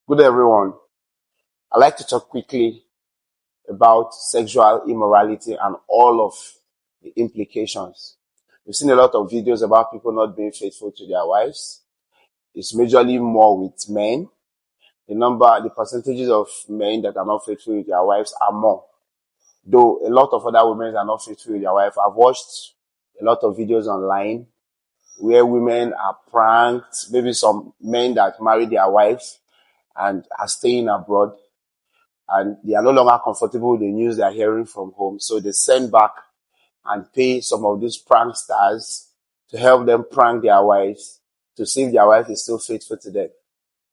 Good day, everyone. I'd like to talk quickly about sexual immorality and all of the implications. We've seen a lot of videos about people not being faithful to their wives. It's majorly more with men. The percentages of men that are not faithful with their wives are more. Though a lot of other women are not faithful with their wife. I've watched a lot of videos online where women are pranked, maybe some men that marry their wives and are staying abroad, and they are no longer comfortable with the news they are hearing from home. So they send back and pay some of these pranksters to help them prank their wives to see if their wife is still faithful to them.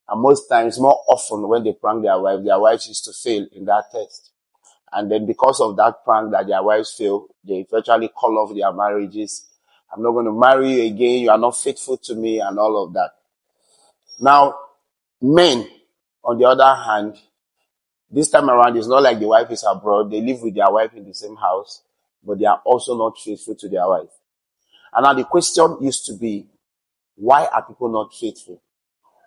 And most times, more often when they prank their wives used to fail in that test. And then because of that prank that their wives fail, they virtually call off their marriages. I'm not going to marry you again. You are not faithful to me and all of that. Now, men, on the other hand, this time around, it's not like the wife is abroad. They live with their wife in the same house, but they are also not faithful to their wife. And now the question used to be, why are people not faithful?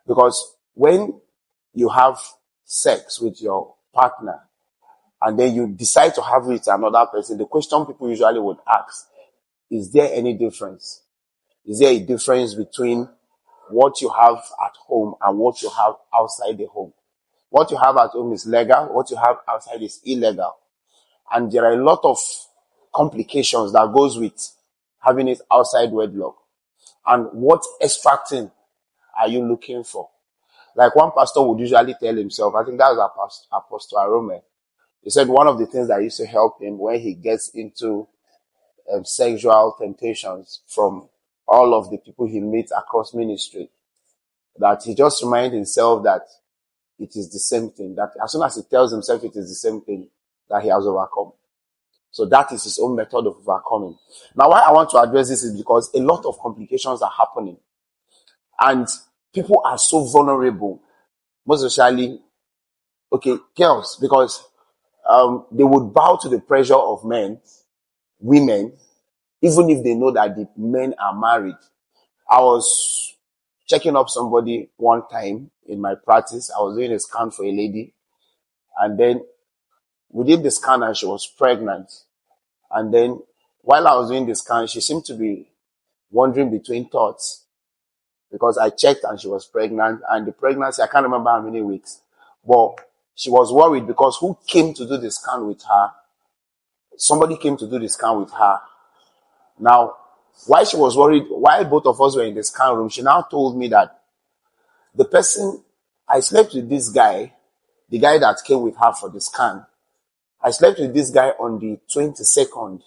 Because when you have sex with your partner and then you decide to have it with another person, the question people usually would ask, is there any difference? Is there a difference between what you have at home and what you have outside the home? What you have at home is legal. What you have outside is illegal. And there are a lot of complications that goes with having it outside wedlock. And what extra thing are you looking for? Like one pastor would usually tell himself, I think that was Apostle Arome. He said one of the things that used to help him when he gets into sexual temptations from all of the people he meets across ministry, that he just reminds himself that it is the same thing. That as soon as he tells himself it is the same thing, that he has overcome. So that is his own method of overcoming. Now, why I want to address this is because a lot of complications are happening. And people are so vulnerable. Most especially, girls, because they would bow to the pressure of women, even if they know that the men are married. I was checking up somebody one time in my practice. I was doing a scan for a lady, and then we did the scan and she was pregnant. And then while I was doing the scan, she seemed to be wandering between thoughts because I checked and she was pregnant, and the pregnancy, I can't remember how many weeks, but she was worried because who came to do the scan with her? Somebody came to do the scan with her. Now, while she was worried, while both of us were in the scan room, she now told me that the person, I slept with this guy, the guy that came with her for the scan. I slept with this guy on the 22nd.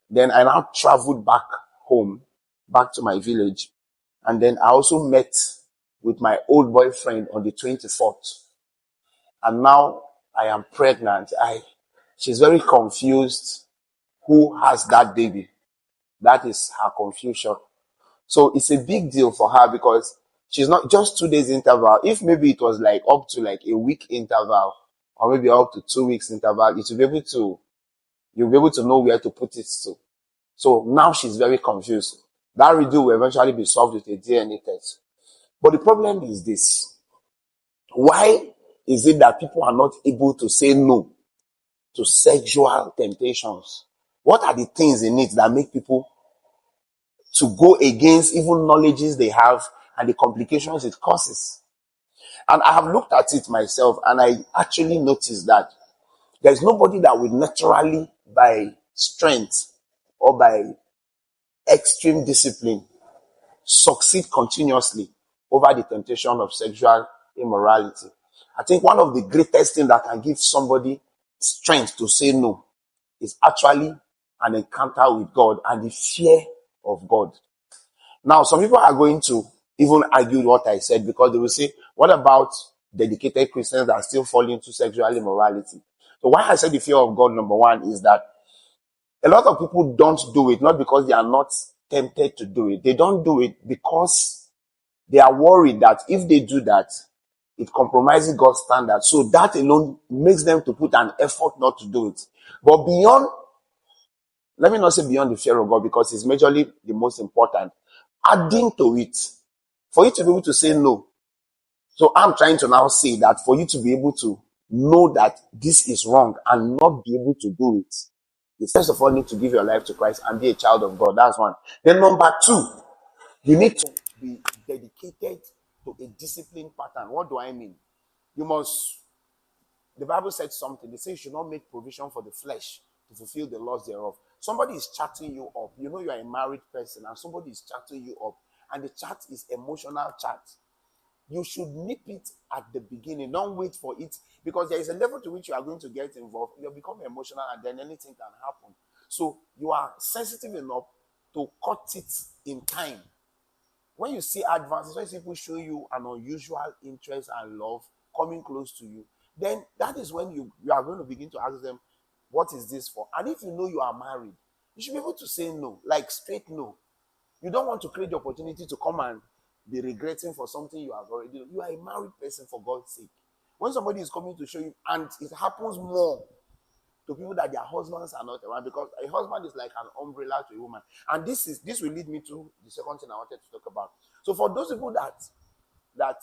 Then I now traveled back home, back to my village. And then I also met with my old boyfriend on the 24th. And now I am pregnant. She's very confused who has that baby. That is her confusion. So it's a big deal for her because she's not just 2 days interval. If maybe it was like up to like a week interval or maybe up to 2 weeks interval, you'll be able to know where to put it to. So now she's very confused. That riddle will eventually be solved with a DNA test. But the problem is this. Why is it that people are not able to say no to sexual temptations? What are the things in it that make people to go against even knowledges they have and the complications it causes? And I have looked at it myself, and I actually noticed that there's nobody that will naturally, by strength or by extreme discipline, succeed continuously over the temptation of sexual immorality. I think one of the greatest things that can give somebody strength to say no is actually an encounter with God and the fear of God. Now, some people are going to even argue what I said because they will say, what about dedicated Christians that still fall into sexual immorality? So why I said the fear of God, number one, is that a lot of people don't do it, not because they are not tempted to do it. They don't do it because they are worried that if they do that, it compromises God's standard. So that alone makes them to put an effort not to do it. But beyond, let me not say beyond the fear of God because it's majorly the most important, adding to it, for you to be able to say no So I'm trying to now say that for you to be able to know that this is wrong and not be able to do it, you first of all need to give your life to Christ and be a child of God. That's one. Then number two, you need to be dedicated to a disciplined pattern. What do I mean? You must, the Bible said something. They say you should not make provision for the flesh to fulfill the laws thereof. Somebody is chatting you up. You know you are a married person and somebody is chatting you up. And the chat is emotional chat. You should nip it at the beginning. Don't wait for it, because there is a level to which you are going to get involved. You'll become emotional and then anything can happen. So you are sensitive enough to cut it in time. When you see advances, when people show you an unusual interest and love coming close to you, then that is when you are going to begin to ask them, what is this for? And if you know you are married, you should be able to say no, like straight no. You don't want to create the opportunity to come and be regretting for something you have already done. You are a married person, for God's sake. When somebody is coming to show you, and it happens more to people that their husbands are not around, because a husband is like an umbrella to a woman. And this will lead me to the second thing I wanted to talk about. So for those people that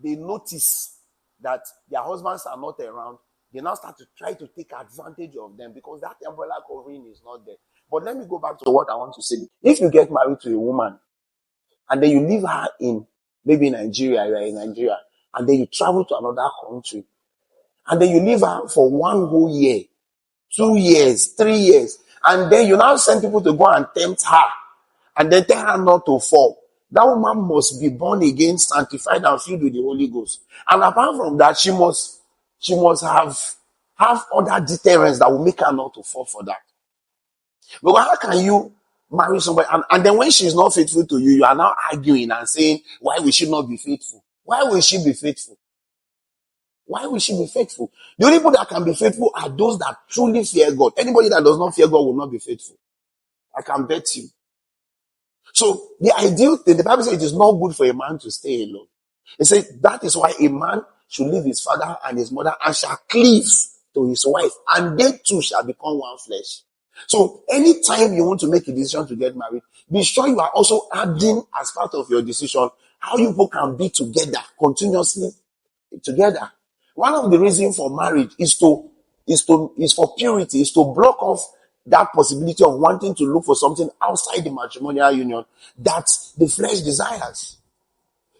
they notice that their husbands are not around, they now start to try to take advantage of them because that umbrella covering is not there. But let me go back to what I want to say. If you get married to a woman and then you leave her in maybe Nigeria, you are in Nigeria, and then you travel to another country, and then you leave her for 1 whole year, 2 years, 3 years, and then you now send people to go and tempt her, and then tell her not to fall. That woman must be born again, sanctified, and filled with the Holy Ghost. And apart from that, she must have other deterrents that will make her not to fall for that. But how can you marry somebody and then when she's not faithful to you, you are now arguing and saying, why will she not be faithful? Why will she be faithful? Why will she be faithful? The only people that can be faithful are those that truly fear God. Anybody that does not fear God will not be faithful. I can bet you. So the ideal thing, the Bible says it is not good for a man to stay alone. It says that is why a man should leave his father and his mother and shall cleave to his wife, and they two shall become one flesh. So anytime you want to make a decision to get married, be sure you are also adding as part of your decision how you both can be together, continuously together. One of the reasons for marriage is for purity, is to block off that possibility of wanting to look for something outside the matrimonial union that the flesh desires.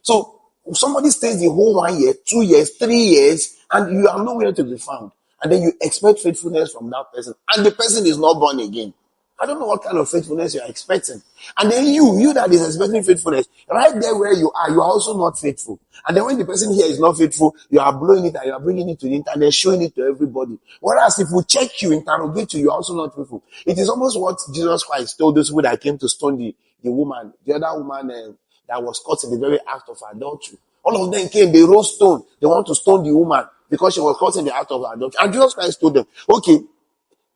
So if somebody stays the whole 1 year, 2 years, 3 years, and you are nowhere to be found, and then you expect faithfulness from that person, and the person is not born again, I don't know what kind of faithfulness you are expecting. And then you that is expecting faithfulness, right there where you are also not faithful. And then when the person here is not faithful, you are blowing it and you are bringing it to the internet, showing it to everybody. Whereas if we check you, interrogate you, you are also not faithful. It is almost what Jesus Christ told those people that came to stone the woman, the other woman that was caught in the very act of adultery. All of them came, they rolled stone. They want to stone the woman because she was caught in the act of adultery. And Jesus Christ told them, okay,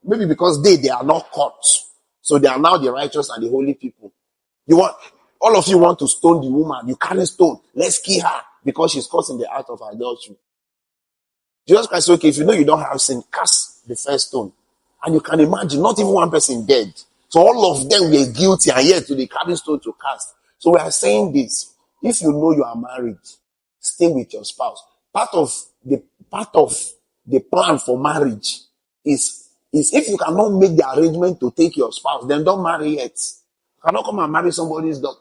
maybe because they are not caught. So they are now the righteous and the holy people. All of you want to stone the woman. You carry stone. Let's kill her because she's caught in the act of adultery. Jesus Christ said, okay, if you know you don't have sin, cast the first stone. And you can imagine, not even one person dead. So all of them were guilty and yet they carry stone to cast. So we are saying this. If you know you are married, stay with your spouse. Part of the plan for marriage is if you cannot make the arrangement to take your spouse, then don't marry yet. You cannot come and marry somebody's daughter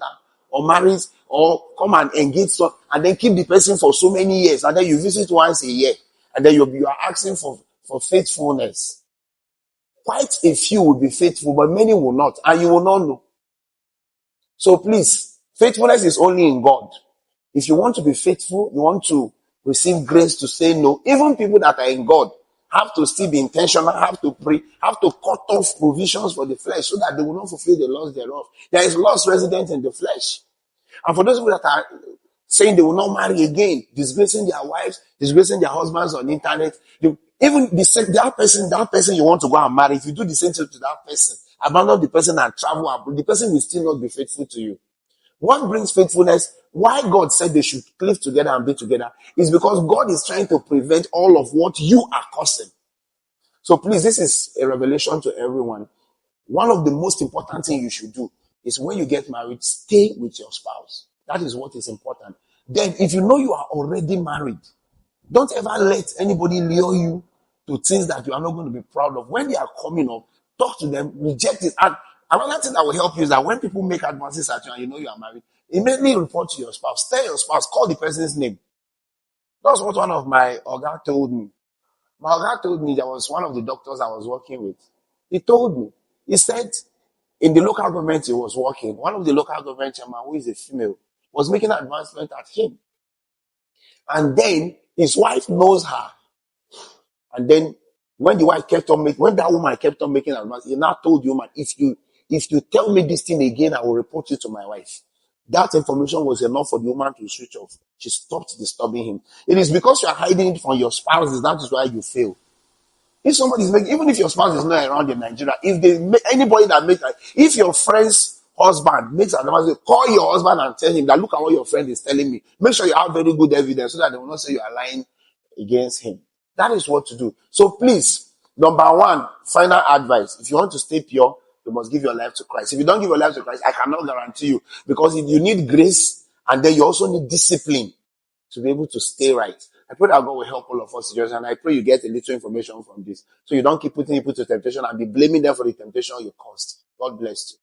or come and engage and then keep the person for so many years, and then you visit once a year, and then you are asking for faithfulness. Quite a few will be faithful, but many will not, and you will not know. So please, faithfulness is only in God. If you want to be faithful, you want to receive grace to say no, even people that are in God have to still be intentional, have to pray, have to cut off provisions for the flesh so that they will not fulfill the laws thereof. There is lust resident in the flesh. And for those people that are saying they will not marry again, disgracing their wives, disgracing their husbands on the internet, that person you want to go and marry, if you do the same thing to that person, abandon the person and travel abroad, the person will still not be faithful to you. What brings faithfulness, why God said they should live together and be together, is because God is trying to prevent all of what you are causing. So please, this is a revelation to everyone. One of the most important things you should do is when you get married, stay with your spouse. That is what is important. Then if you know you are already married, don't ever let anybody lure you to things that you are not going to be proud of. When they are coming up, talk to them, reject it. And another thing that will help you is that when people make advances at you and you know you are married, immediately report to your spouse. Tell your spouse, call the person's name. That's what one of my Oga told me. My Oga told me there was one of the doctors I was working with. He told me, he said, in the local government he was working, one of the local government chairman, who is a female, was making an advancement at him. And then his wife knows her. And then when the wife kept on making, when that woman kept on making advance, he now told the woman, if you tell me this thing again, I will report you to my wife. That information was enough for the woman to switch off. She stopped disturbing him. It is because you are hiding it from your spouses, that is why you fail. If somebody is making, even if your spouse is not around in Nigeria, if they make, anybody that makes, if your friend's husband makes an advance, call your husband and tell him that look at what your friend is telling me. Make sure you have very good evidence so that they will not say you are lying against him. That is what to do. So please, number one, final advice. If you want to stay pure, you must give your life to Christ. If you don't give your life to Christ, I cannot guarantee you, because you need grace and then you also need discipline to be able to stay right. I pray that God will help all of us, and I pray you get a little information from this, so you don't keep putting people to temptation and be blaming them for the temptation you caused. God bless you.